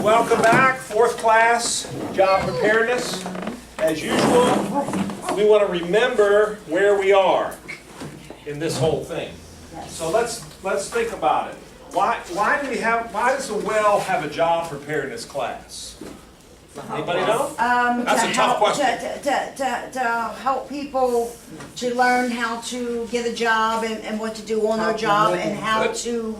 Welcome back, fourth class, job preparedness. As usual, we want to remember where we are in this whole thing. So let's think about it. Why does the well have a job preparedness class? Anybody know? That's a tough question. To help people to learn how to get a job and what to do on their job and how to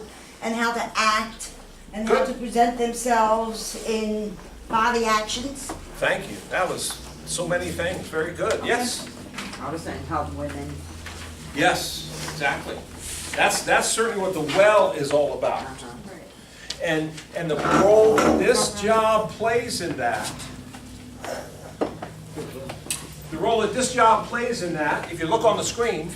act and how to present themselves in body actions. Thank you. That was so many things. Very good. Yes? I was saying help women. Yes, exactly. That's certainly what the well is all about. And the role that this job plays in that, the role that this job plays in that, if you look on the screen,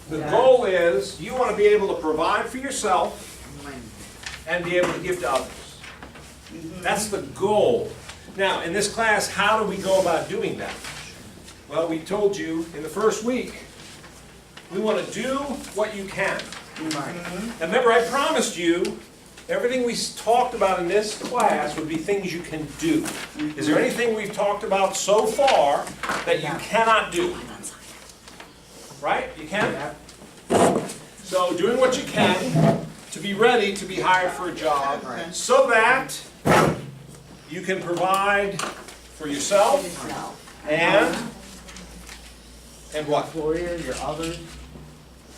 the goal is you want to be able to provide for yourself and be able to give to others. That's the goal. Now, in this class, how do we go about doing that? Well, we told you in the first week, we want to do what you can. Now remember, I promised you everything we talked about in this class would be things you can do. Is there anything we've talked about so far that you cannot do? Right? You can? So doing what you can to be ready to be hired for a job so that you can provide for yourself and what? Employers or others.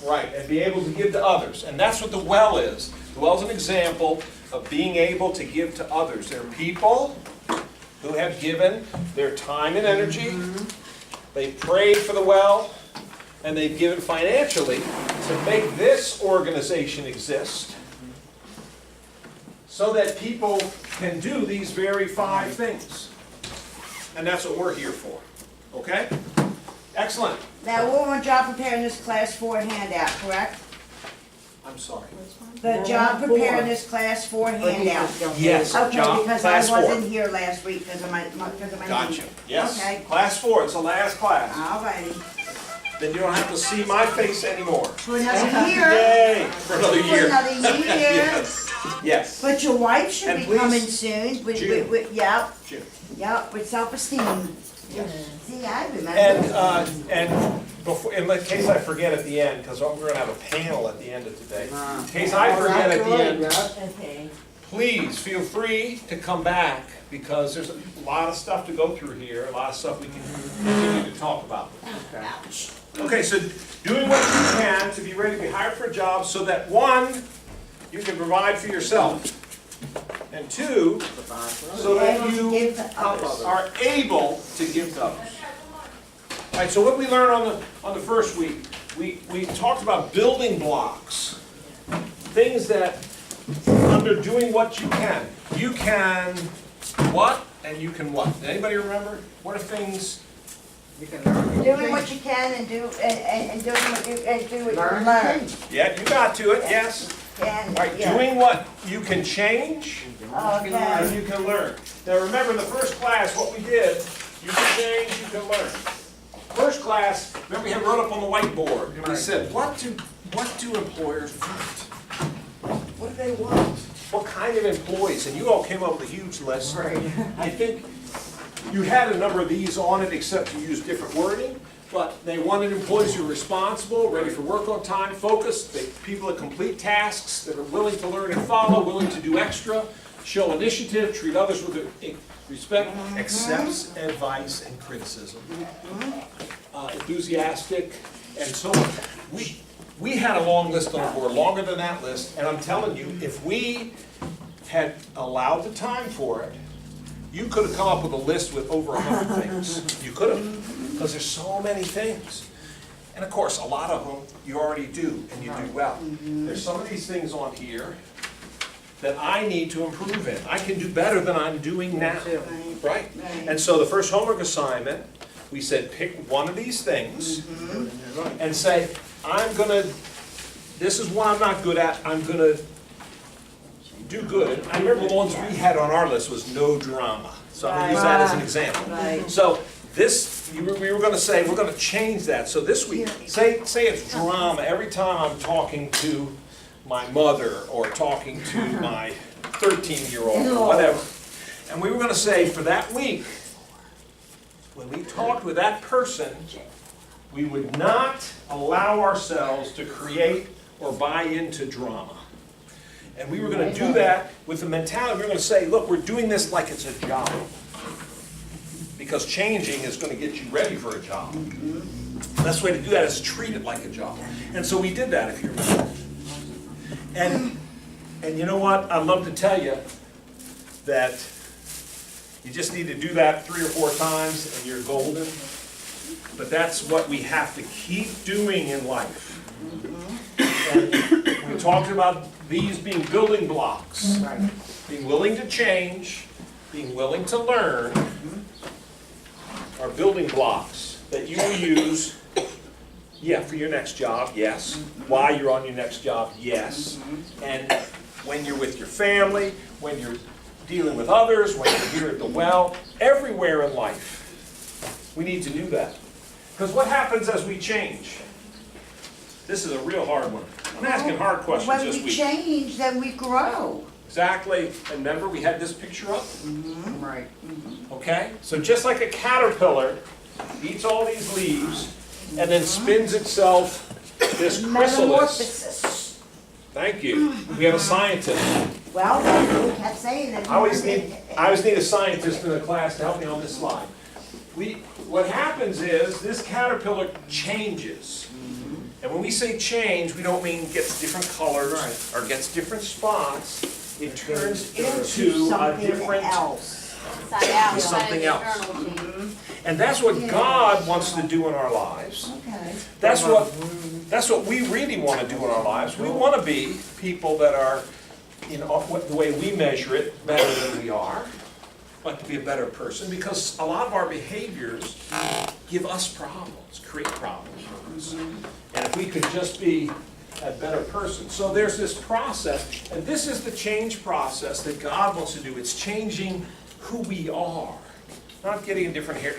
Right, and be able to give to others. And that's what the well is. The well is an example of being able to give to others. There are people who have given their time and energy. They've prayed for the well, and they've given financially to make this organization exist so that people can do these very 5 things. And that's what we're here for. Okay? Excellent. Now, we're on job preparedness class 4 handout, correct? I'm sorry. The job preparedness class 4 handout. Yes. Okay, Job because class I 4. wasn't here last week because of my Gotcha. meeting. Yes. Okay. Class 4. It's the last class. Alrighty. Then you don't have to see my face anymore. For another year. Yay! For another For year. another year. Yes. But your wife should And be please, coming soon. June. Yep, June. with self-esteem. Yes. See, I remember. And before, in case I forget at the end, because we're going to have a panel at the end of today. In case I forget at the end, Okay. please feel free to come back because there's a lot of stuff to go through here, a lot of stuff we can continue to talk about. Okay, so doing what you can to be ready to be hired for a job so that 1, you can provide for yourself, and 2, so that you are able to give to others. All right, so what we learned on the first week, we talked about building blocks, things that under doing what you can. You can what and you can what? Did anybody remember? What are things? You can learn. Doing what you can and do what you learn. Yeah, you got to it. Yes. And, All right, yeah. doing what you can change and Okay. you can learn. Now remember in the first class what we did, you can change, you can learn. First class, remember we had wrote up on the whiteboard, and we said, what do employers want? What do they want? What kind of employees? And you all came up with a huge list. Right. I think you had a number of these on it, except you used different wording. But they wanted employees who are responsible, ready for work on time, focused, people that complete tasks, that are willing to learn and follow, willing to do extra, show initiative, treat others with respect, accepts advice and criticism, enthusiastic, and so on. We had a long list on the board, longer than that list, and I'm telling you, if we had allowed the time for it, you could have come up with a list with over 100 things. You could have, because there's so many things. And of course, a lot of them you already do, and you do well. There's some of these things on here that I need to improve in. I can do better than I'm doing now, right? And so the first homework assignment, we said pick one of these things and say, this is one I'm not good at, I'm gonna do good. I remember the ones we had on our list was no drama. So I'm gonna use that as an example. Right. So this, we were gonna say, we're gonna change that. So this week, say it's drama. Every time I'm talking to my mother or talking to my 13-year-old or whatever. And we were going to say for that week, when we talked with that person, we would not allow ourselves to create or buy into drama. And we were going to do that with the mentality, we were going to say, look, we're doing this like it's a job. Because changing is going to get you ready for a job. The best way to do that is treat it like a job. And so we did that, if you remember. And you know what? I'd love to tell you that you just need to do that 3 or 4 times and you're golden. But that's what we have to keep doing in life. And we talked about these being building blocks. Being willing to change, being willing to learn, are building blocks that you will use, yeah, for your next job, yes. While you're on your next job, yes. And when you're with your family, when you're dealing with others, when you're here at the well, everywhere in life, we need to do that. Because what happens as we change? This is a real hard one. I'm asking hard questions this week. When we change, then we grow. Exactly. And remember, we had this picture up? Right. Okay? So just like a caterpillar eats all these leaves and then spins itself this chrysalis. Metamorphosis. Thank you. We have a scientist. Well, that's what we kept saying. That I always need a scientist in the class to help me on this slide. What happens is this caterpillar changes. And when we say change, we don't mean gets different colors or gets different spots. It turns into a different else. something else. And that's what God wants to do in our lives. Okay. That's what we really want to do in our lives. We want to be people that are, the way we measure it, better than we are. Like to be a better person, because a lot of our behaviors give us problems, create problems for us. And if we could just be a better person. So there's this process, and this is the change process that God wants to do. It's changing who we are. Not getting a different hair.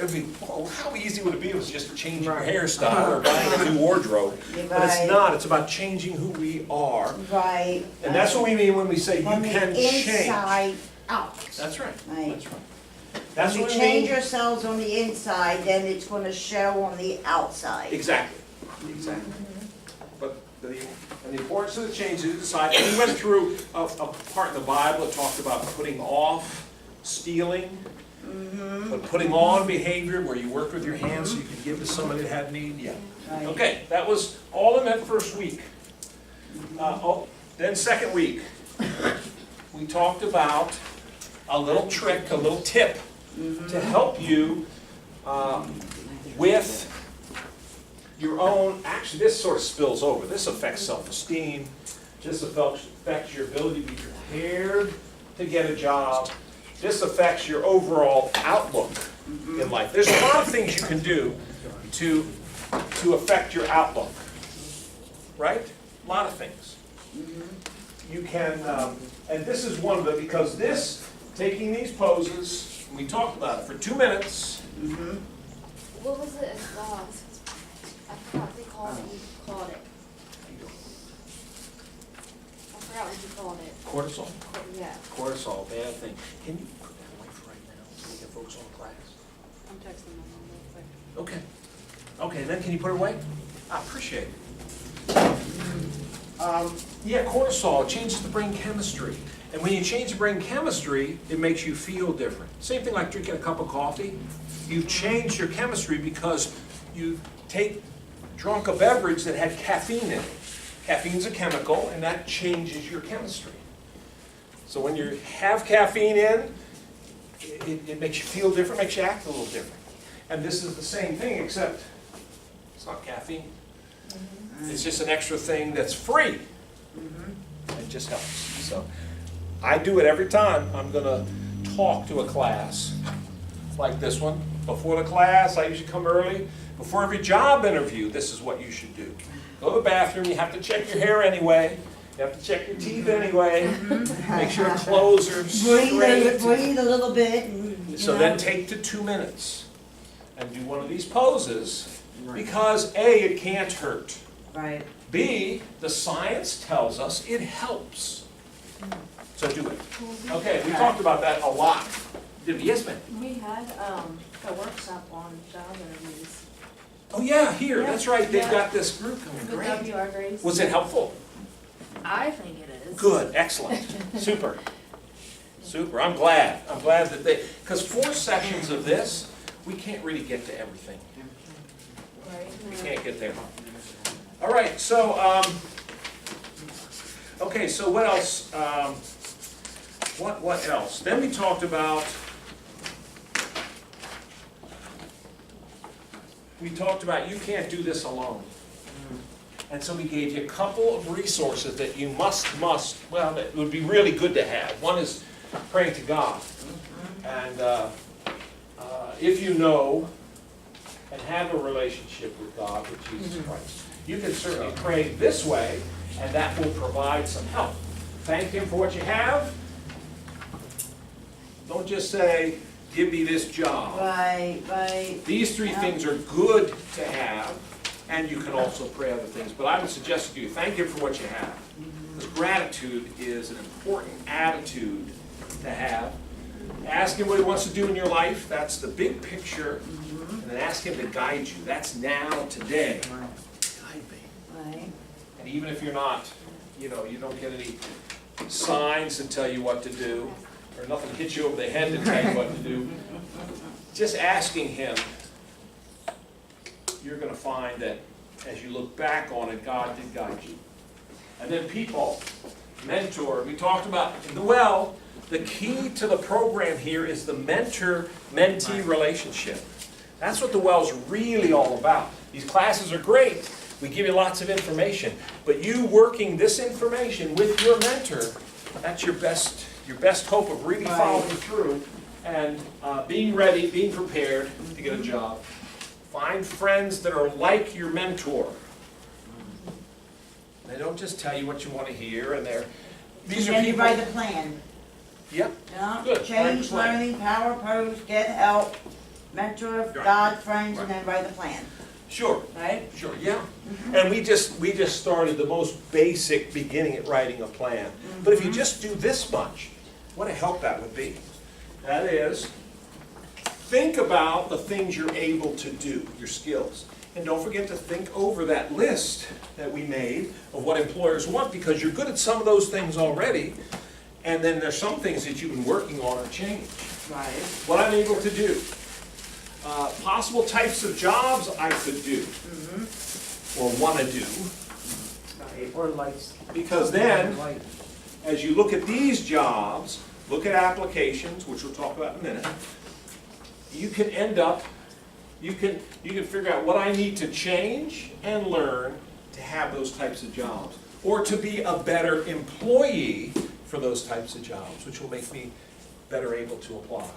How easy would it be if it was just changing your hairstyle or buying a new wardrobe? But it's not. It's about changing who we are. Right. And that's what we mean when we say you From can the change. inside out. That's right. Right. That's right. That's When what we we change mean. ourselves on the inside, then it's going to show on the outside. Exactly. Exactly. But the importance of the change is inside. And we went through a part in the Bible that talked about putting off stealing, but putting on behavior where you worked with your hands so you could give to somebody that had need. Yeah. Right. Okay, that was all in that first week. Then second week, we talked about a little trick, a little tip to help you with your own, actually this sort of spills over. This affects self-esteem. This affects your ability to be prepared to get a job. This affects your overall outlook in life. There's a lot of things you can do to affect your outlook, right? A lot of things. You can, and this is one of them, because this, taking these poses, we talked about it for 2 minutes. What was it? I forgot what they called it. I forgot what you called it. Cortisol? Yeah, Cortisol, bad thing. Can you put that away for right now so we can focus on class? I'm texting my mom real quick. Okay. Okay, then can you put it away? I appreciate it. Yeah, cortisol changes the brain chemistry. And when you change the brain chemistry, it makes you feel different. Same thing like drinking a cup of coffee. You've changed your chemistry because you drunk a beverage that had caffeine in it. Caffeine's a chemical, and that changes your chemistry. So when you have caffeine in, it makes you feel different, makes you act a little different. And this is the same thing, except it's not caffeine. It's just an extra thing that's free. It just helps. So I do it every time I'm going to talk to a class like this one. Before the class, I usually come early. Before every job interview, this is what you should do. Go to the bathroom. You have to check your hair anyway. You have to check your teeth anyway. Make sure your clothes are straight. Breathe a little bit. And, So then take the 2 minutes and do one of these poses, because A, it can't hurt. Right. B, the science tells us it helps. So do it. Okay, we talked about that a lot. Yes, ma'am? We had a workshop on job interviews Oh, yeah, here, Yeah. that's right, they've Yeah. got this group coming, with great. WR Grace. Was it helpful? I think it is. Good, excellent, super. Super, I'm glad that they, because 4 sections of this, we can't really get to everything. Right. We can't get there. All right, so, okay, so what else? What else? Then we talked about, you can't do this alone. And so we gave you a couple of resources that you must, well, that would be really good to have. One is praying to God. And if you know and have a relationship with God, with Jesus Christ, you can certainly pray this way, and that will provide some help. Thank Him for what you have. Don't just say, give me this job. Right, right. These 3 things are good to have, and you can also pray other things. But I would suggest to you, thank Him for what you have. Because gratitude is an important attitude to have. Ask Him what He wants to do in your life. That's the big picture. And then ask Him to guide you. That's now, today. Guide me. Right. And even if you're not, you don't get any signs to tell you what to do, or nothing hits you over the head to tell you what to do, just asking Him, you're going to find that as you look back on it, God did guide you. And then people, mentor, we talked about, well, the key to the program here is the mentor-mentee relationship. That's what the Well's really all about. These classes are great. We give you lots of information. But you working this information with your mentor, that's your best hope of really following through and being ready, being prepared to get a job. Find friends that are like your mentor. They don't just tell you what you want to hear, and these are Then you people. write a plan. Yep. Yeah, Good. change, 100%. learning, power, pros, get help, mentor, Right. God, friends, and then write a plan. Sure. Right? Sure. Yeah. And we just started the most basic beginning at writing a plan. But if you just do this much, what a help that would be. That is, think about the things you're able to do, your skills. And don't forget to think over that list that we made of what employers want, because you're good at some of those things already, and then there's some things that you've been working on or changed. Right. What I'm able to do. Possible types of jobs I could do, or want to do. Or lights. Because then, as you look at these jobs, look at applications, which we'll talk about in a minute, you can end up, you can figure out what I need to change and learn to have those types of jobs, or to be a better employee for those types of jobs, which will make me better able to apply.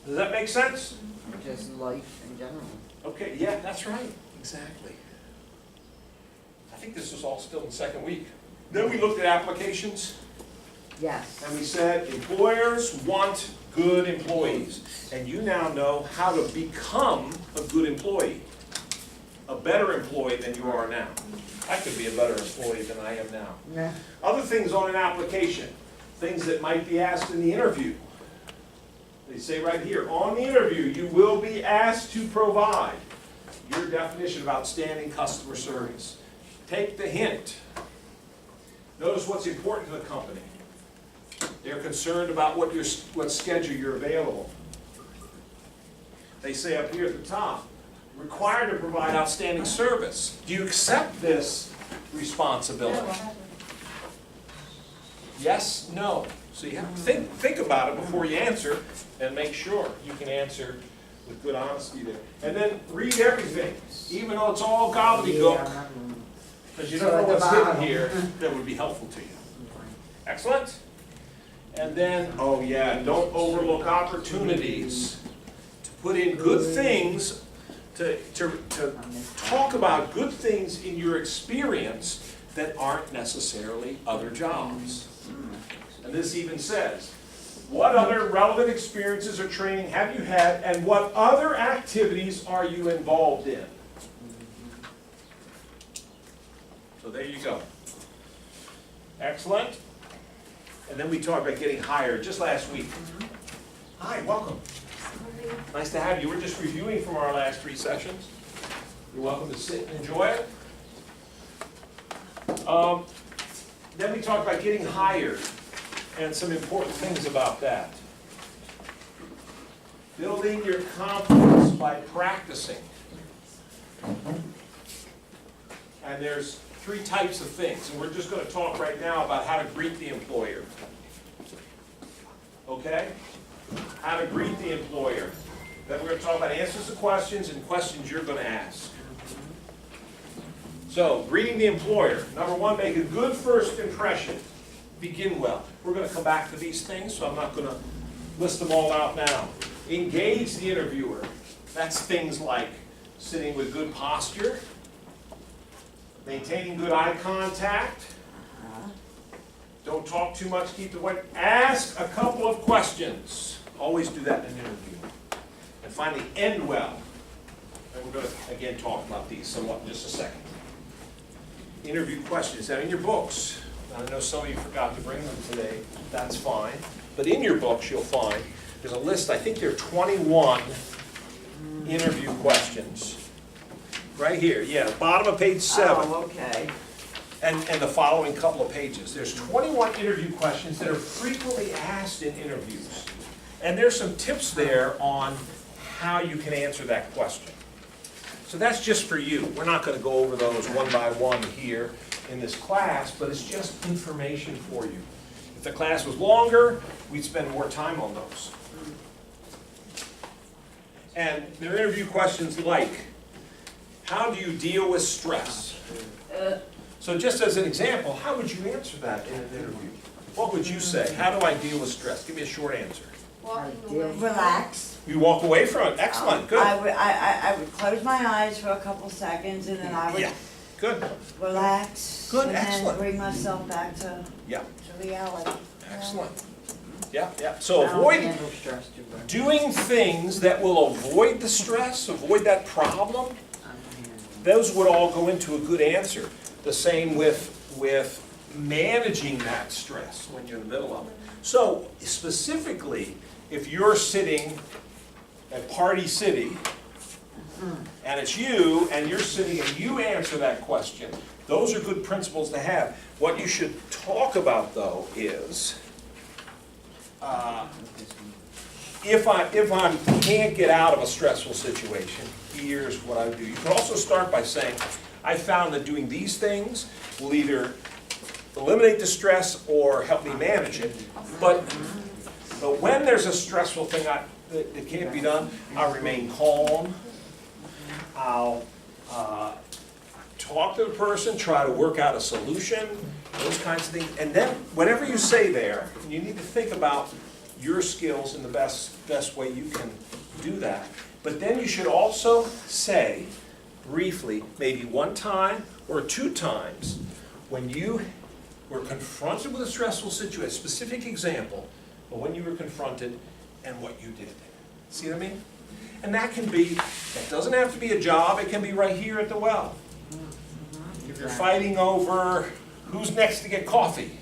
Does that make sense? Just life in general. Okay, yeah, that's right, exactly. I think this was all still in the second week. Then we looked at applications, Yes. and we said employers want good employees. And you now know how to become a good employee, a better employee than you are now. I could be a better employee than I am now. Yeah. Other things on an application, things that might be asked in the interview. They say right here, on the interview, you will be asked to provide your definition of outstanding customer service. Take the hint. Notice what's important to the company. They're concerned about what schedule you're available. They say up here at the top, required to provide outstanding service. Do you accept this responsibility? Yes, no. So you have to think about it before you answer, and make sure you can answer with good honesty there. And then read everything, even though it's all gobbledygook, because you don't know what's hidden here that would be helpful to you. Excellent? And then, oh yeah, don't overlook opportunities to put in good things, to talk about good things in your experience that aren't necessarily other jobs. And this even says, what other relevant experiences or training have you had, and what other activities are you involved in? So there you go. Excellent. And then we talked about getting hired just last week. Hi, welcome. Nice to have you. We're just reviewing from our last 3 sessions. You're welcome to sit and enjoy it. Then we talked about getting hired and some important things about that. Building your confidence by practicing. And there's 3 types of things, and we're just going to talk right now about how to greet the employer. Okay? How to greet the employer. Then we're going to talk about answers to questions and questions you're going to ask. So, greeting the employer. Number 1, make a good first impression. Begin well. We're going to come back to these things, so I'm not going to list them all out now. Engage the interviewer. That's things like sitting with good posture, maintaining good eye contact, don't talk too much, keep the way. Ask a couple of questions. Always do that in an interview. And finally, end well. And we're going to, again, talk about these somewhat in just a second. Interview questions. Now, in your books, I know some of you forgot to bring them today. That's fine. But in your books, you'll find there's a list. I think there are 21 interview questions. Right here, yeah, bottom of page 7. Oh, okay. And the following couple of pages. There's 21 interview questions that are frequently asked in interviews. And there's some tips there on how you can answer that question. So that's just for you. We're not going to go over those one by one here in this class, but it's just information for you. If the class was longer, we'd spend more time on those. And there are interview questions like, how do you deal with stress? So just as an example, how would you answer that in an interview? What would you say? How do I deal with stress? Give me a short answer. Walking away. Relax. You walk away from it. Excellent. Good. I would close my eyes for a couple seconds and then I would Yeah. Good. relax. Good, And excellent. then bring myself back to Yeah. reality. Excellent. Yeah, yeah. So I don't avoid handle stress too well. doing things that will avoid the stress, avoid that problem. I don't handle it. Those would all go into a good answer. The same with managing that stress when you're in the middle of it. So specifically, if you're sitting at Party City, and it's you, and you're sitting and you answer that question, those are good principles to have. What you should talk about, though, is if I can't get out of a stressful situation, here's what I would do. You can also start by saying, I found that doing these things will either eliminate the stress or help me manage it. But when there's a stressful thing that can't be done, I'll remain calm. I'll talk to the person, try to work out a solution, those kinds of things. And then whatever you say there, you need to think about your skills in the best way you can do that. But then you should also say, briefly, maybe 1 time or 2 times, when you were confronted with a stressful situation, a specific example of when you were confronted and what you did. See what I mean? And that can be, it doesn't have to be a job, it can be right here at the well. If you're fighting over who's next to get coffee,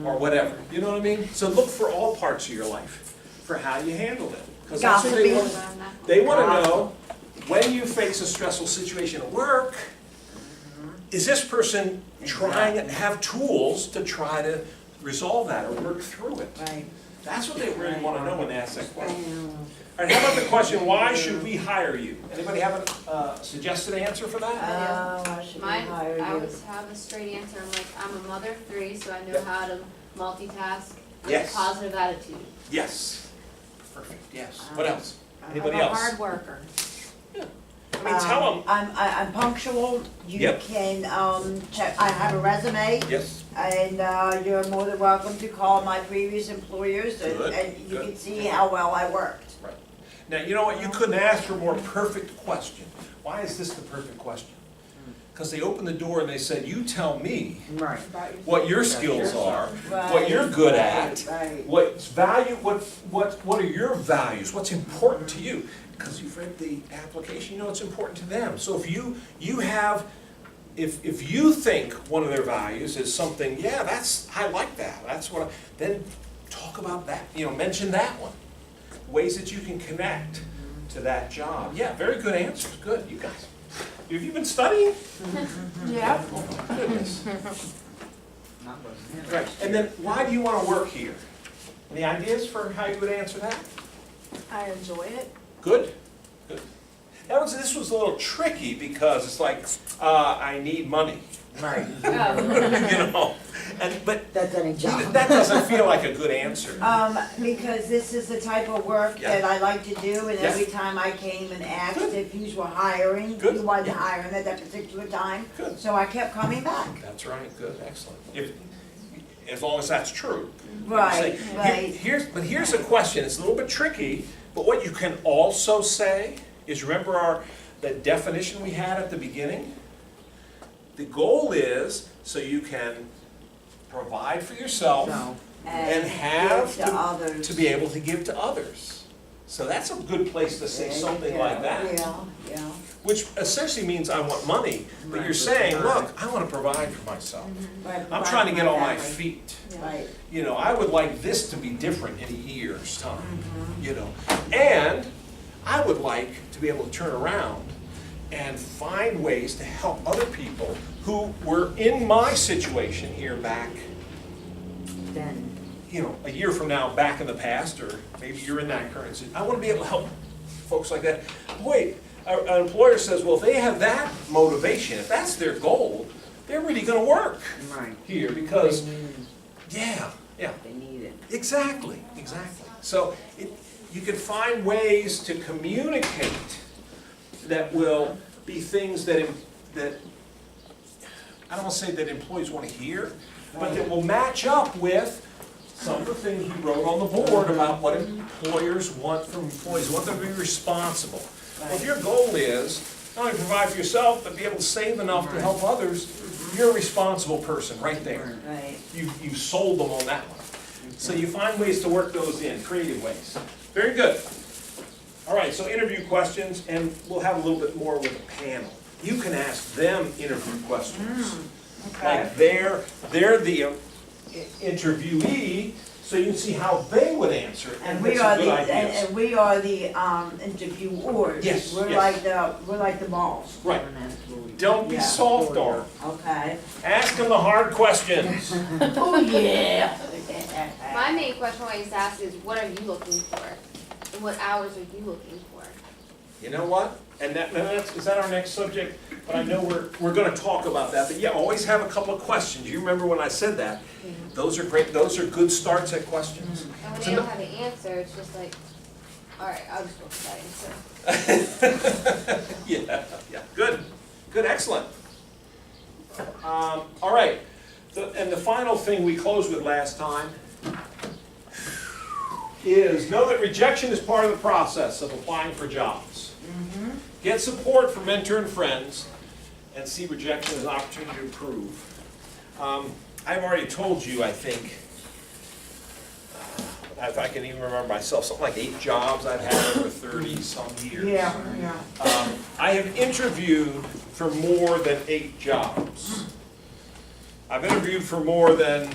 or whatever, you know what I mean? So look for all parts of your life, for how you handled it. Because that's what they want to know. When you face a stressful situation at work, is this person trying to have tools to try to resolve that or work through it? Right. That's what they really want to know when they ask that question. All right, how about the question, why should we hire you? Anybody have a suggested answer for that? I should Mine, hire I you. always have a straight answer. I'm like, I'm a mother of 3, so I know how to multitask. I have Yes. a positive attitude. Yes. Perfect, yes. What else? Anybody I'm a else? hard worker. I mean, tell them. I'm punctual. You Yep. can check. I have a resume. Yes. And you're more than welcome to call my previous employers, Good, and you good. can see how well I worked. Right. Now, you know what? You couldn't ask for a more perfect question. Why is this the perfect question? Because they opened the door and they said, you tell me Right. what your skills are, what Right, you're good at, right. what's value, what are your values, what's important to you. Because you've read the application, you know it's important to them. So if you have if you think one of their values is something, yeah, I like that, then talk about that, mention that one. Ways that you can connect to that job. Yeah, very good answers, good, you guys. Have you been studying? Yeah. Oh my goodness. I wasn't Right, and then why do you want to work here? Any ideas for how you would answer that? I enjoy it. Good, good. This was a little tricky because it's like, I need money, Right. but That's any job. that doesn't feel like a good answer. Because this is the type of work Yeah. that I like to do, and Yeah. every time I came and asked Good. if you were hiring, Good. you wanted to Yeah. hire him at that particular time. Good. So I kept coming back. That's right, good, excellent. As long as that's true. Right, Say, right. Here's a question, it's a little bit tricky, but what you can also say is, remember the definition we had at the beginning? The goal is so you can provide for yourself No. and have give to others. to be able to give to others. So that's a good place to say something like that. Yeah, yeah. Which essentially means I want money, but Right, you're saying, provide. look, I want to provide for myself. Right, I'm trying to get on my family. feet. Right. I would like this to be different in a year's time, And I would like to be able to turn around and find ways to help other people who were in my situation here back, Then. a year from now, back in the past, or maybe you're in that current situation. I want to be able to help folks like that. Boy, an employer says, well, if they have that motivation, if that's their goal, they're really going to work Right. here because, They need, yeah. they need it. Exactly. So you can find ways to communicate that will be things that I don't want to say that employees want to hear, but that will match up with some of the things we wrote on the board about what employers want from employees, want them to be responsible. Well, if your goal is not only provide for yourself, but be able to save enough to help others, you're a responsible person right there. Right. You've sold them on that one. So you find ways to work those in, creative ways. Very good. All right, so interview questions, and we'll have a little bit more with the panel. You can ask them interview questions. Like they're the interviewee, so you can see how they would answer it. And get we some are good the, ideas. and we are the interviewers. Yes, We're yes. like the boss. Right. Don't be Yeah. soft armed. Okay. Ask them the hard questions. Oh, yeah. My main question I used to ask is, what are you looking for? And what hours are you looking for? You know what? And is that our next subject? But I know we're gonna talk about that, but yeah, always have a couple of questions. You remember when I said that? Those are great, those are good starts at questions. And when So they no- don't have an answer, it's just like, all right, I'll just go for that answer. Yeah, good, excellent. All right, and the final thing we closed with last time is know that rejection is part of the process of applying for jobs. Get support from mentor and friends, and see rejection as an opportunity to improve. I've already told you, I think, if I can even remember myself, something like 8 jobs I've had over 30-some years. Yeah. I have interviewed for more than 8 jobs. I've interviewed for more than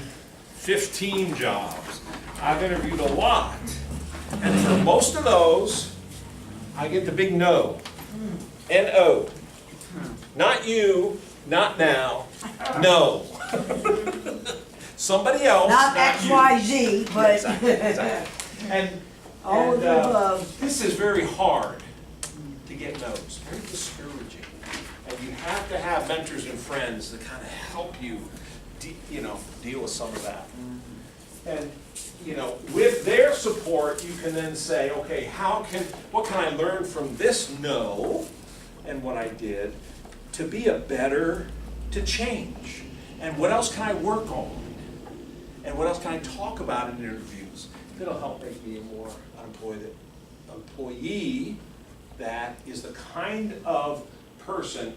15 jobs. I've interviewed a lot. And for most of those, I get the big no. N-O. Not you, not now, no. Somebody else, Not not you. XYZ, but Exactly. And all of the above. this is very hard to get no's, very discouraging. And you have to have mentors and friends that kind of help you, deal with some of that. And, with their support, you can then say, okay, what can I learn from this no and what I did to be to change? And what else can I work on? And what else can I talk about in interviews that'll help make me a more employee that is the kind of person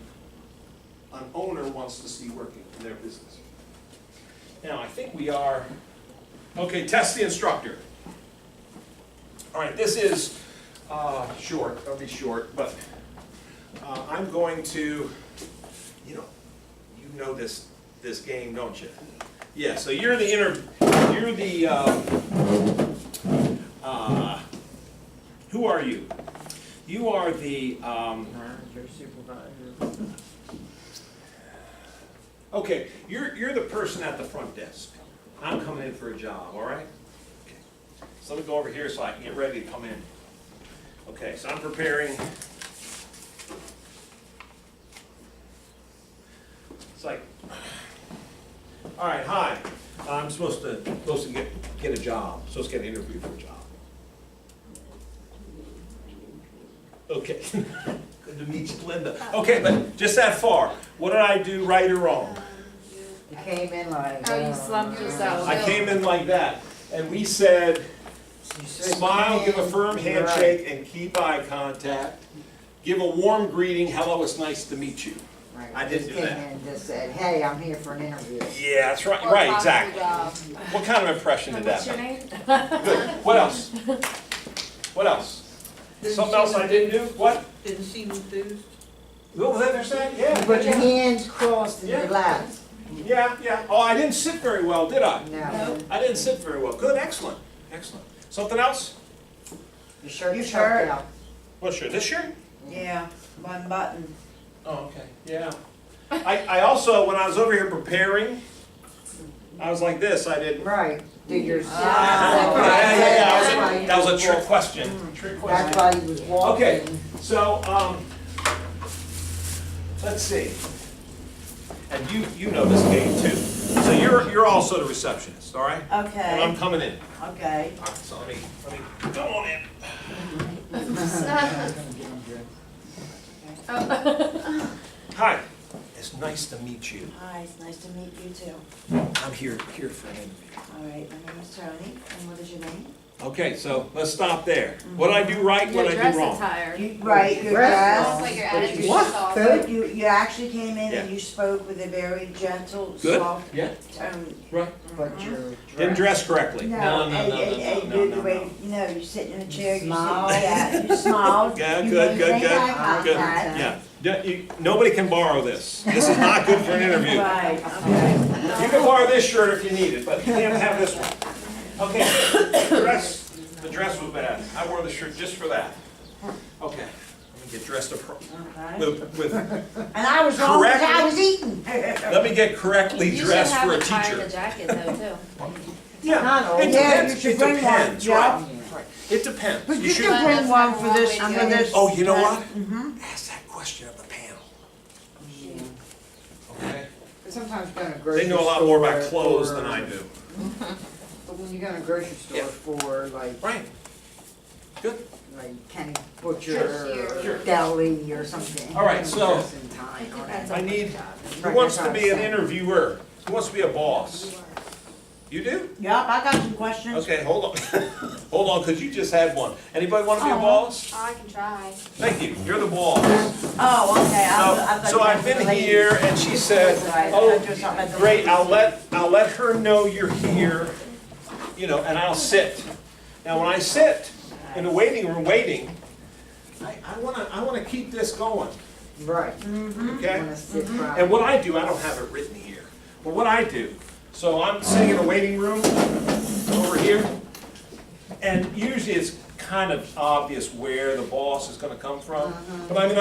an owner wants to see working in their business. Now, I think we are, okay, test the instructor. All right, this is short, it'll be short, but I'm going to, know this game, don't you? Yeah, so you're the who are you? You are the, Manager, supervisor. okay, you're the person at the front desk. I'm coming in for a job, all right? Okay. So let me go over here so I can get ready to come in. Okay, so I'm preparing. It's like, all right, hi. I'm supposed to get a job. Supposed to get an interview for a job. Okay. Good to meet you, Linda. Okay, but just that far. What did I do right or wrong? You came in like. Oh, you slumped yourself. I came in like that, and we said, You said smile, give a firm right. handshake, and keep eye contact. Give a warm greeting. Hello, it's nice to meet you. Right. I didn't do Just that. came in and just said, hey, I'm here for an interview. Yeah, that's right. Or Right, possible exactly. job. What kind of impression did that What's your make? name? Good. What else? What else? Something else I didn't do? What? Didn't seem enthused. What was that they're saying? Yeah. You put your yeah. hands crossed in Yeah. your laps. Yeah, yeah. Oh, I didn't sit very well, did I? No. I didn't sit very well. Good, excellent, excellent. Something else? Your shirt Your tucked shirt. out. What shirt? This shirt? Yeah, one button. Oh, okay. Yeah. I also, when I was over here preparing, I was like this. I didn't. Right. Do your. Ah. Yeah. That was a trick question. Trick That's question. why he was walking. Okay. So, let's see. And you know this game too. So you're also the receptionist, all right? And I'm Okay, coming in. okay. All right, so let me come on in. Hi. It's nice to meet you. Hi, it's nice to meet you too. I'm here for an interview. All right, my name is Tony, and what is your name? Okay, so let's stop there. What I do right, what Your I dress do wrong. attire. Right, your Dress. Almost dress. like your attitude What? is off. But you actually came in and Yeah. you spoke with a very gentle, Good. soft Yeah, tone. right. But your Didn't dress correctly. No, No. and the way, you know, you sit in a chair, you sit, Smile. yeah, you smiled. Yeah, you good, good, maintained good, eye good. contact. Yeah. Nobody can borrow this. This is not good for an interview. Right, okay. You can borrow this shirt if you need it, but you can't have this one. Okay, the dress was bad. I wore the shirt just for that. Okay, let me get dressed Okay. with And I was wrong because Correct. I was eating. let me get correctly You should dressed have for a a tie and a teacher. jacket though too. Yeah, Not all. it Yeah, depends, you should it bring one, depends, yeah. right. It depends. But you should- can bring one for this, That's for this. Oh, you know what? Mm-hmm. Ask that question of the panel, Yeah. okay? Sometimes you go to a grocery They store. know a lot more about clothes for- than I do. But when you go to a grocery store Yeah. for like, Right. Good. like Kenny Butcher Sure. Sure. or Deli or something. All right, you so- dress in tie It on depends it. I on need, the job. who Right, wants that's to what be I'm an saying. interviewer? Who wants to be a boss? You do? Yep, I got some questions. Okay, hold on. Hold on, because you just had one. Anybody want to be a Oh. boss? Oh, I can try. Thank you, you're the boss. Oh, okay. I thought So you I've meant been the ladies. here and she said, Right, I oh, thought you were talking about the great, ladies. I'll let her know you're here, you know, and I'll sit. Now, when I sit in the waiting room waiting, I wanna keep this going, Right. Mm-hmm. okay? You wanna sit And right. what I do, I don't have it written here, but what I do, so I'm sitting in a waiting room over here, and usually it's kind of obvious where the boss is gonna come from. But I mean,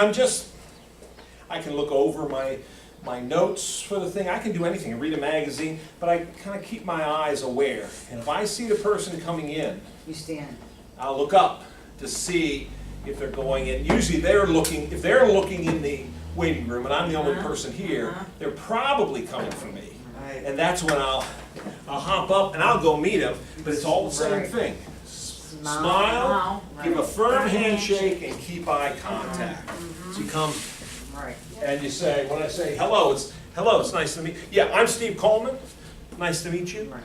I can look over my notes for the thing, I can do anything, read a magazine, but I kind of keep my eyes aware. And if I see the person coming in, You stand. I'll look up to see if they're going in. Usually if they're looking in the waiting room and I'm the only person here, they're probably coming for me. Right. And that's when I'll hop up and I'll go meet them, but it's all the same Right. thing. Smile. Smile, give a Right. firm handshake and keep eye contact. So you come Right. and you say, when I say hello, it's nice to meet, yeah, I'm Steve Coleman, nice to meet you. Right.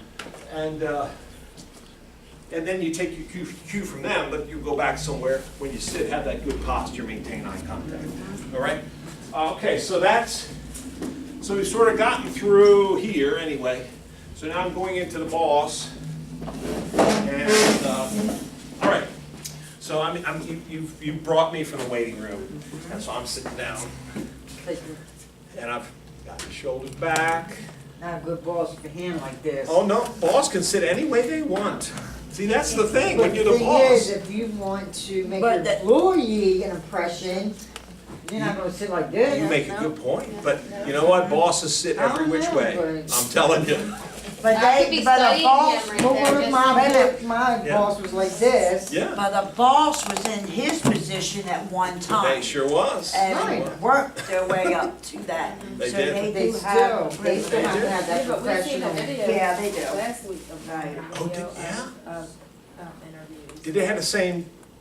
And then you take your cue from them, but you go back somewhere, when you sit, have that good posture, maintain eye contact, all right? Okay, so we've sort of gotten through here anyway. So now I'm going into the boss, and, all right. So you brought me from the waiting room, and so I'm sitting down, Take your- and Got your shoulders back. Not a good boss for him like this. Oh, no, boss can sit any way they want. See, that's the thing, when But you're the thing is, boss. if you want to make But your the- employee an impression, you're not gonna sit like this. You make a good point, but you know what, bosses sit every which way, I'm telling you. But I could be but a studying boss, him right But there, what if just- my Yeah. boss was like this? Yeah, but a boss was in his position at one they time. sure was. And Right. worked their way up to that. They So did. they They do have still have to have Yeah, that but we seen the professional. video. Yeah, they do. Last week of Right. the Oh, video did- yeah? of interviews. Did they have the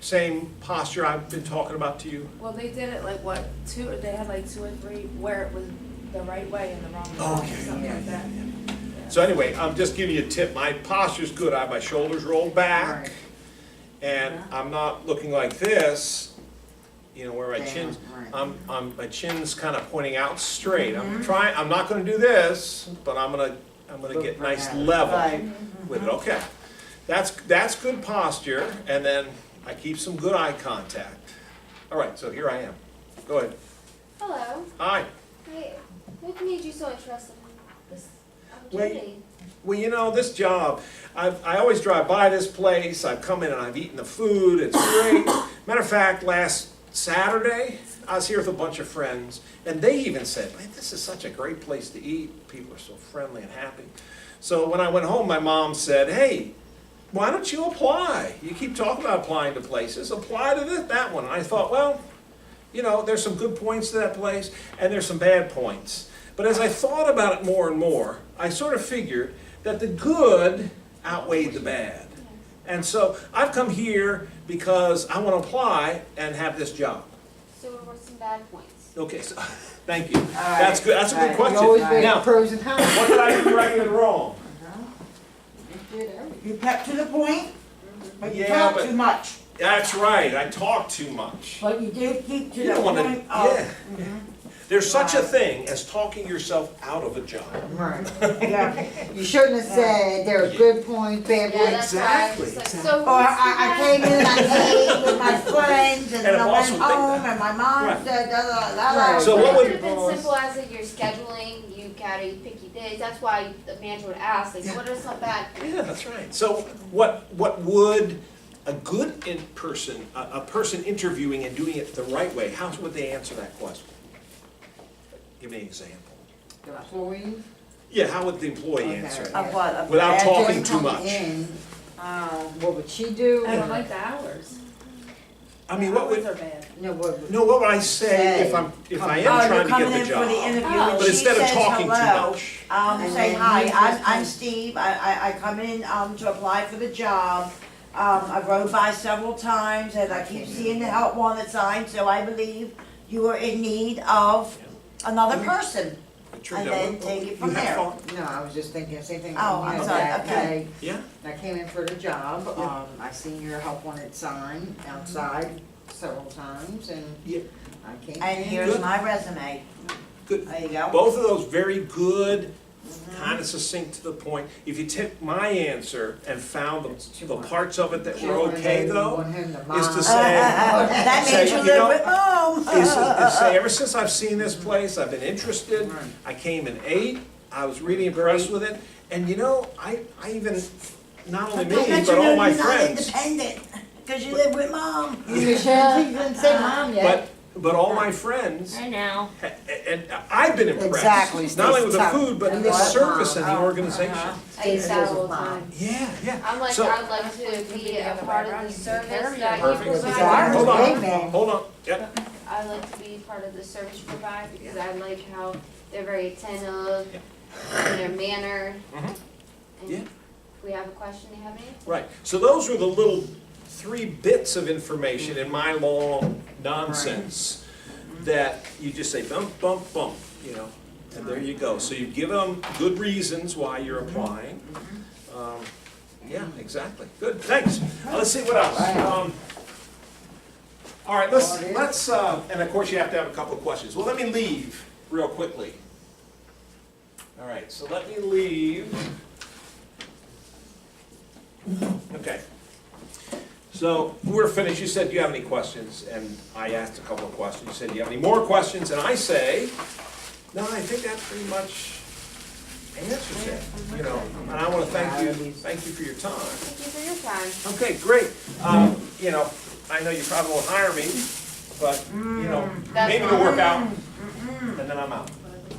same posture I've been talking about to you? Well, they did it like what, they had like 2 or 3 where it was the right way and the wrong Oh, way, okay, something okay, like that. So anyway, I'm just giving you a tip, my posture's good, I have my shoulders rolled back, Right. and I'm not looking like this, you know, where my Down, chin's, right. my chin's kind of pointing out straight. I'm not gonna do this, but I'm gonna get nice level Right. with it, okay. That's good posture, and then I keep some good eye contact. All right, so here I am. Go ahead. Hello. Hi. Hey, what made you so interested in this Well, opportunity? Well, you know, this job, I always drive by this place, I've come in and I've eaten the food, it's great. Matter of fact, last Saturday, I was here with a bunch of friends, and they even said, man, this is such a great place to eat, people are so friendly and happy. So when I went home, my mom said, hey, why don't you apply? You keep talking about applying to places, apply to that one. And I thought, well, you know, there's some good points to that place, and there's some bad points. But as I thought about it more and more, I sort of figured that the good outweighed the bad. And so I've come here because I want to apply and have this job. So what were some bad points? Okay, so, thank you. That's good, that's a good You always question. weigh the Now, pros and cons. what did I do right and wrong? You did everything. You kept to the point, but you Yeah, talked but- too much. That's right, I talk too much. But you did keep to You the don't want to, point of. yeah. There's such a thing as talking yourself out of a job. Right. Yeah. You shouldn't have said there are good points, bad Yeah, points. that's why I was Exactly, just like, so Or what's the I bad came in and I ate with my friends and And then a I boss went would think home that. and my mom Right. said da da da da. Right. So But what it would- could have been simple as like your scheduling, you gotta pick your days, that's why the manager would ask, like, what are some bad? Yeah, that's right. So what would a good person, a person interviewing and doing it the right way, how would they answer that question? Give me an example. The employee. Yeah, how would the employee Okay. answer it? Of what? Of Without bad talking things? too Coming much. in, what would she do? I don't like the hours. I mean, what The would, hours are bad. No, what, no, what would I say if I am Oh, trying you're to get coming the in for the job? interview Oh. and But she instead of says talking too hello. much. And Say then hi, you just I'm come- Steve, I come in, to apply for the job. I rode by several times and I keep seeing the help wanted sign, so I believe you are in need of another person. Sure, And now, then take it from you have there. fun? No, I was just thinking the same thing. Oh, you I'm know, sorry, that okay. day, Yeah? I came in for the job, Yeah. I seen your help wanted sign outside several times and Yeah. I came in. And here's Good. my resume. Good. There you go. Both of those very good, kind of succinct to the point. If you took my answer and found It's too the much. parts of it that were Children, okay they though, want him to is to mind. say, That say, made you you live know, with mom. is say, ever since I've seen this place, I've been interested. Right. I came and ate, I was really impressed with it. And you know, I even, not only me, But but all my you're not friends. independent, because you live with mom. You didn't say mom yet. But all my friends, I know. and I've been impressed. Exactly, Not only with the Stacy. food, but And the what? service and the Oh, organization. I used that all the Mom. time. Yeah, yeah. I'm like, So- I'd like to be a part of the service that you Perfect. provide. Exactly. Hold on, Amen. hold on. Yep. I like to be part of the service you provide because I like how they're very attentive in their manner. Mhm. And Yeah. if we have a question, you have any? Right, so those were the little 3 bits of information in my long nonsense that you just say bump, bump, bump, you know, and there you go. So you give them good reasons why you're applying. Yeah, exactly, good, thanks. Let's see what else. All right, let's, and of course you have to have a couple of questions. Well, let me leave real quickly. All right, so let me leave. Okay. So we're finished. You said, do you have any questions? And I asked a couple of questions. You said, do you have any more questions? And I say, No, I think that pretty much answers it, you know, and I wanna thank you for your time. Thank you for your time. Okay, great. You know, I know you probably won't hire me, but, you know, That's maybe it'll work out, Mm-mm. and then I'm out.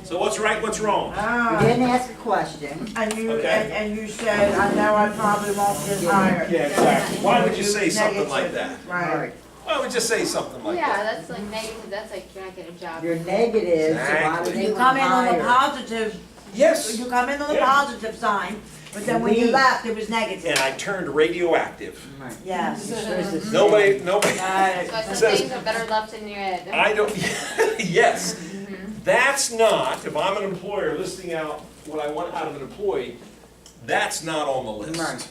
So what's right, what's wrong? You didn't ask a question. And you, Okay. and you said, I know I probably won't get hired. Yeah, exactly. Why would you say something like that? Right. Why would you say something like Yeah, that? that's like negative, that's like you're not getting a job. You're negative, so why would Exactly. they You want come to in on the hire? positive, Yes, you come in on the Yeah. positive side, but then when you We- left, it was and negative. I turned radioactive. Right. Yes. You're supposed to say- Nobody, So I says- said things are better left in your head. I don't, yes. Mhm. That's not, if I'm an employer listing out what I want out of an employee, that's not on the list Right.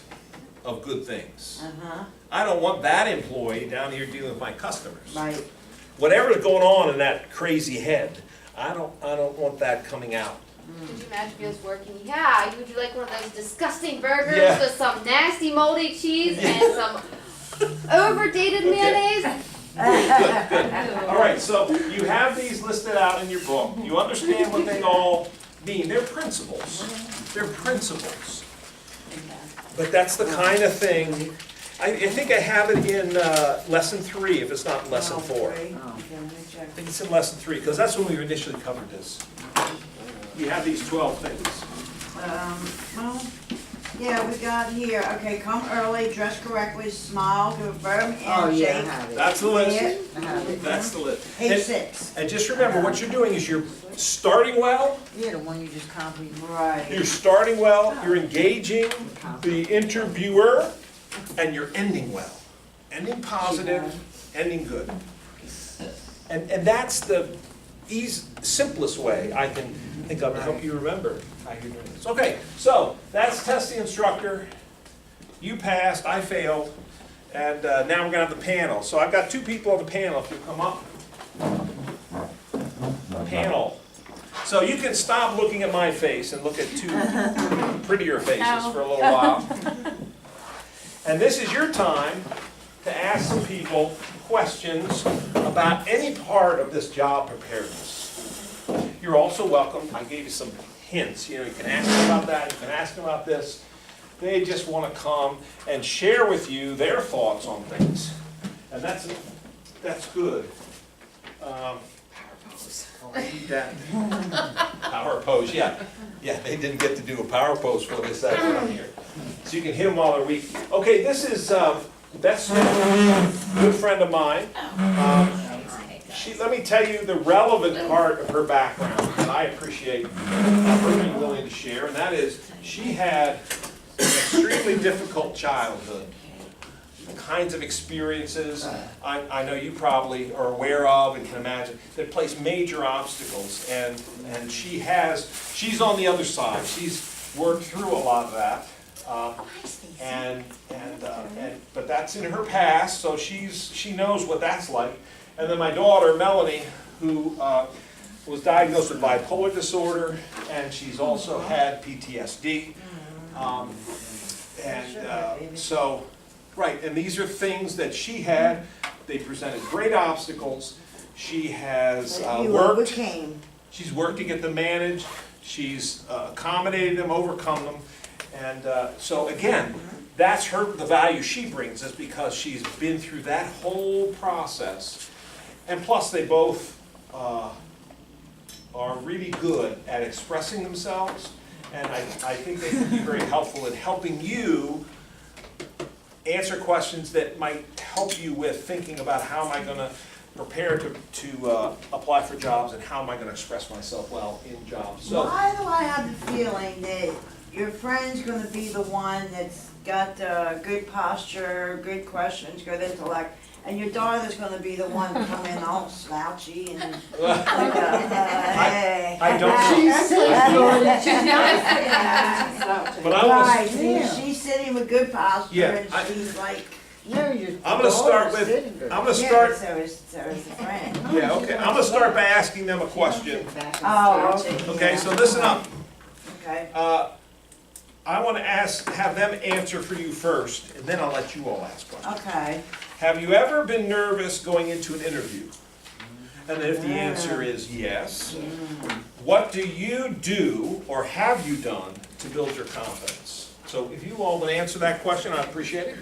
of good things. Uh-huh, I don't want that employee down here dealing with my customers. right. Whatever's going on in that crazy head, I don't want that coming out. Could you imagine if he was working? Yeah, would you like one of those disgusting burgers Yeah. with some nasty moldy cheese and some overdated Okay. mayonnaise? Good, good. All right, so you have these listed out in your book. You understand what they all mean. They're principles. They're principles. But that's the kind of thing, I think I have it in lesson 3, if it's not in lesson 4. Okay, Oh. let me check. I think it's in lesson 3, because that's when we initially covered this. You have these 12 things. Well, yeah, we got here, okay, come early, dress correctly, smile, give a firm Oh, yeah, I handshake. have it. That's the list. Yeah. I have it. That's the list. Page And- 6. And just remember, what you're doing is you're starting well, Yeah, the one you just copied. Right. you're starting well, you're engaging the interviewer, and you're ending well. Ending positive, ending good. And that's the simplest way I can think of to help you remember how you're doing this. Okay, so that's test the instructor. You passed, I failed, and now we're gonna have the panel. So I've got 2 people on the panel, if you come up. Panel. So you can stop looking at my face and look at 2 prettier faces for a little while. And this is your time to ask some people questions about any part of this job preparedness. You're also welcome, I gave you some hints, you know, you can ask them about that, you can ask them about this. They just want to come and share with you their thoughts on things. And that's good. Oh, I need that. Power pose, yeah. Yeah, they didn't get to do a power pose for this that down here. So you can hit them while they're weak. Okay, this is, that's a good friend of mine. Let me tell you the relevant part of her background that I appreciate her being willing to share, and that is she had an extremely difficult childhood. The kinds of experiences I know you probably are aware of and can imagine that place major obstacles, and she's on the other side. She's worked through a lot of that. But that's in her past, so she knows what that's like. And then my daughter, Melanie, who was diagnosed with bipolar disorder, and she's also had PTSD. Right, and these are things that she had. They presented great obstacles. She has You worked. overcame. She's worked to get them managed. She's accommodated them, overcome them. And so again, that's the value she brings, is because she's been through that whole process. And plus, they both are really good at expressing themselves. And I think they can be very helpful in helping you answer questions that might help you with thinking about how am I going to prepare to apply for jobs, and how am I going to express myself well in jobs. So, Why do I have the feeling that your friend's gonna be the one that's got good posture, good questions, good intellect, and your daughter's gonna be the one coming all slouchy and like, hey. I don't know. She's sitting. But I Right, was, she's sitting with good posture Yeah, and she's like, No, your I'm gonna start daughter's with- sitting there. I'm gonna yeah, start, so is the friend. yeah, okay, I'm gonna start by asking them a question. Oh, okay. Okay, so listen up. Okay, I want to have them answer for you first, and then I'll let you all ask questions. okay. Have you ever been nervous going into an interview? And then if the answer is yes, what do you do or have you done to build your confidence? So if you all would answer that question, I'd appreciate it.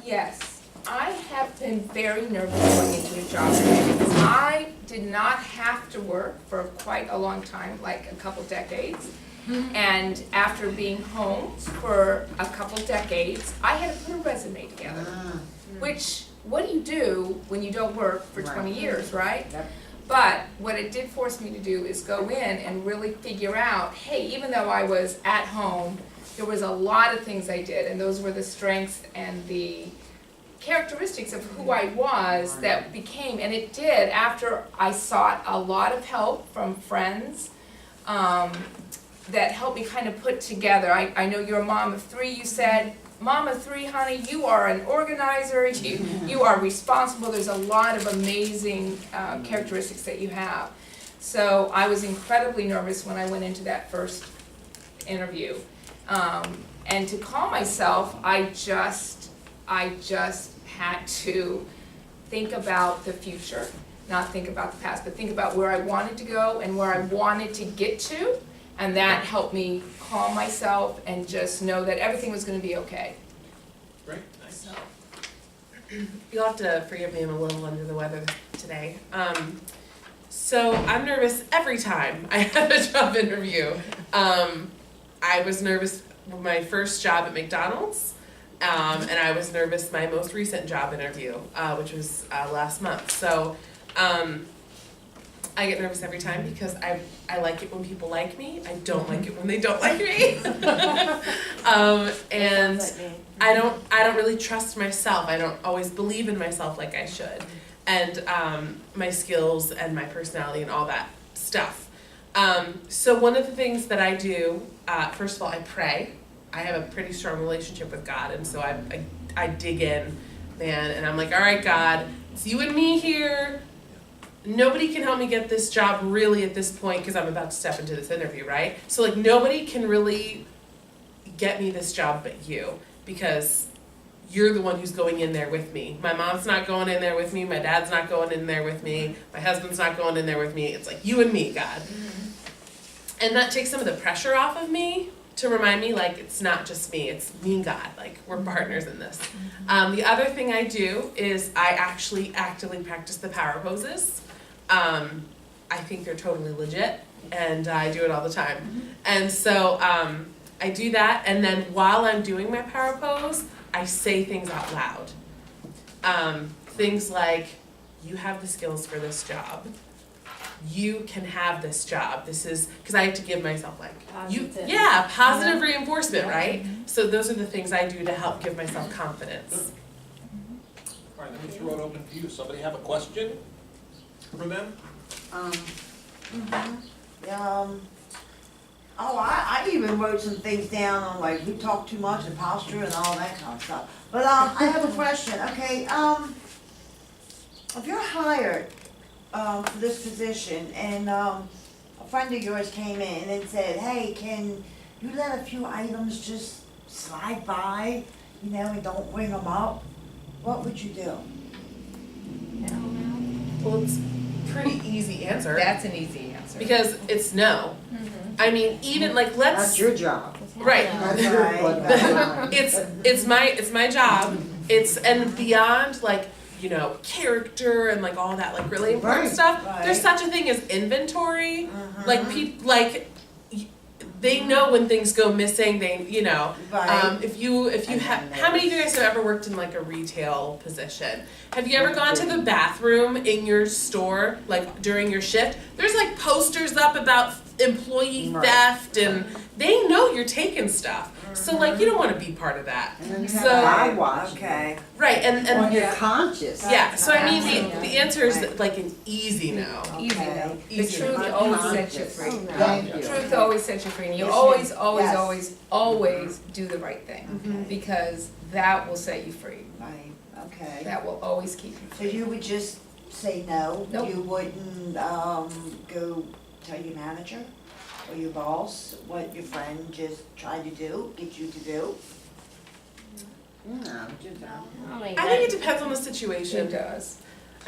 Yes, I have been very nervous going into a job because I did not have to work for quite a long time, like a couple decades. And after being home for a couple decades, I had to put a resume together. Which, what do you do when you don't work for 20 years, right? Yep. But what it did force me to do is go in and really figure out, hey, even though I was at home, there was a lot of things I did, and those were the strengths and the characteristics of who I was that became, and it did after I sought a lot of help from friends that helped me kind of put together. I know you're a mom of three, you said, Mom of three, honey, you are an organizer, you are responsible, there's a lot of amazing characteristics that you have. So I was incredibly nervous when I went into that first interview. And to calm myself, I just had to think about the future, not think about the past, but think about where I wanted to go and where I wanted to get to. And that helped me calm myself and just know that everything was going to be okay. Great, nice. You'll have to forgive me, I'm a little under the weather today. So I'm nervous every time I have a job interview. I was nervous with my first job at McDonald's, and I was nervous my most recent job interview, which was last month. So I get nervous every time because I like it when people like me. I don't like it when they don't like me. And I don't really trust myself. I don't always believe in myself like I should. And my skills and my personality and all that stuff. So one of the things that I do, first of all, I pray. I have a pretty strong relationship with God, and so I dig in, man, and I'm like, all right, God, it's you and me here. Nobody can help me get this job really at this point because I'm about to step into this interview, right? So like nobody can really get me this job but you, because you're the one who's going in there with me. My mom's not going in there with me, my dad's not going in there with me, my husband's not going in there with me. It's like you and me, God. And that takes some of the pressure off of me to remind me like it's not just me, it's me and God, like we're partners in this. The other thing I do is I actually actively practice the power poses. I think they're totally legit, and I do it all the time. And so I do that, and then while I'm doing my power pose, I say things out loud. Things like, you have the skills for this job. You can have this job. This is, because I have to give myself like, positive reinforcement, right? So those are the things I do to help give myself confidence. All right, let me throw it open to you. Somebody have a question for them? I even wrote some things down on like who talked too much and posture and all that kind of stuff. But I have a question. Okay, if you're hired for this position and a friend of yours came in and said, "Hey, can you let a few items just slide by, you know, and don't bring them up?" What would you do? Well, it's a pretty easy answer. That's an easy answer. Because it's no. I mean, even like That's your job. right. That's your blood. It's my job. It's and beyond like, you know, character and like all that like really important Right. stuff. Right. There's such a thing as inventory. Like they know when things go missing. They, you know, Right. if you have, how many of you guys have ever worked in like a retail position? Have you ever gone to the bathroom in your store like during your shift? There's like posters up about employee Right. theft, and they know you're taking stuff. So like you don't want to be part of that. And then you So- have eye watch. Okay. Right, and When you're conscious. yeah. So I mean Absolutely. the answer is like an easy no. Easy Okay. though. The Easy. truth always sets you free. Thank you. Truth always sets you free, and you Yes, always, ma'am. always, Yes. always, always do the right thing, Okay. because that will set you free. Right, okay. That will always keep you So free. you would just say no? Nope. You wouldn't, go tell your manager or your boss what your friend just tried to do, get you to do? No, just, I think it depends on the It situation. does.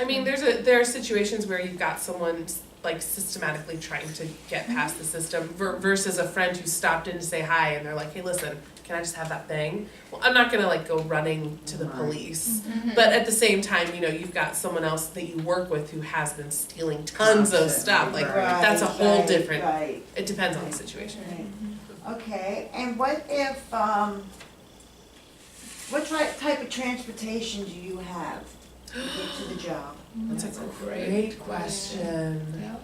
I mean, there are situations where you've got someone like systematically trying to get past the system versus a friend who stopped in to say hi and they're like, hey, listen, can I just have that thing? Well, I'm not gonna like go running to the police, but at the same time, you know, you've got someone else that you work with who has been stealing tons of stuff. Like that's a whole different. Right. It depends on the situation. Right. Okay, and what if, what type of transportation do you have to get to the job? That's a great question. Yeah,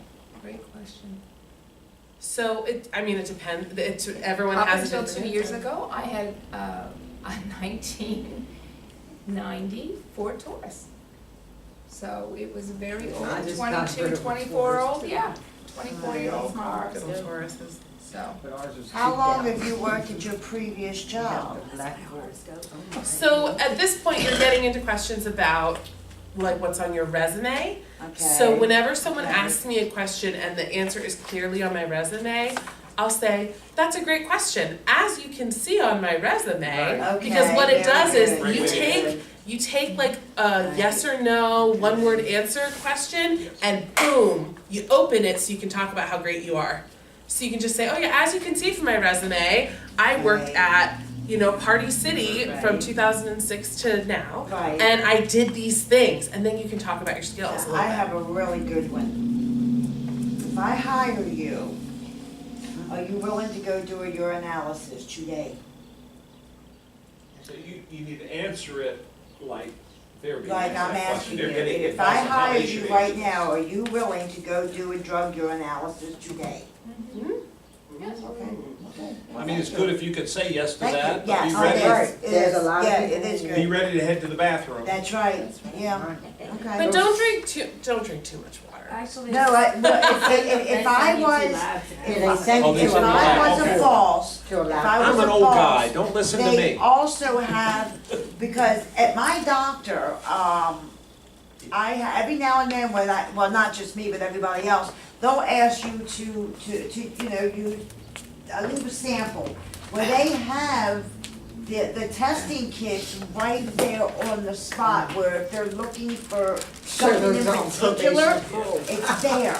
great question. So it depends. Everyone Up has until a different 2 years answer. ago, I had a 1990 Ford Taurus. So it was a very old, I just got rid of a 24-year-old, Taurus, yeah, 24-year-old car. Good old Tauruses. So, But ours is How cheap long down. have you worked at your previous job? Black Ford. So at this point, you're getting into questions about like what's on your resume. Okay. So whenever someone Okay. asks me a question and the answer is clearly on my resume, I'll say, that's a great question. As you can see on my resume, Right. because what it Okay, does very is good. you take like a yes or no, one word answer question and boom, you open it so you can talk about how great you are. So you can just say, oh yeah, as you can see from my resume, I worked Right. at, you know, Party City from Right. 2006 to now. Right. And I did these things, and then you can talk about your skills a little I bit. have a really good one. If I hire you, are you willing to go do a urinalysis today? So you need to answer it like they're being Like asked I'm that question. asking They're you, getting if advice I on how hire they you should right answer. now, are you willing to go do a drug urinalysis today? yes. Okay. I mean, it's good if you could say yes to Thank you. that, but Yes, be it ready, is. It There's is. a lot of Yeah, people it is who- be good. ready to head to the bathroom. That's right, yeah, okay. But don't drink too much water. Actually. No, if I was, Yeah, they send Oh, you they if to a send you I lab, was a okay. false, to a if lab. I was I'm an a old false, guy, don't listen to they me. also have, because at my doctor, every now and then when well, not just me, but everybody else, they'll ask you to, you know, use a little sample, where they have the testing kits right there on the spot, where if they're looking for something in Certain particular, information. it's there.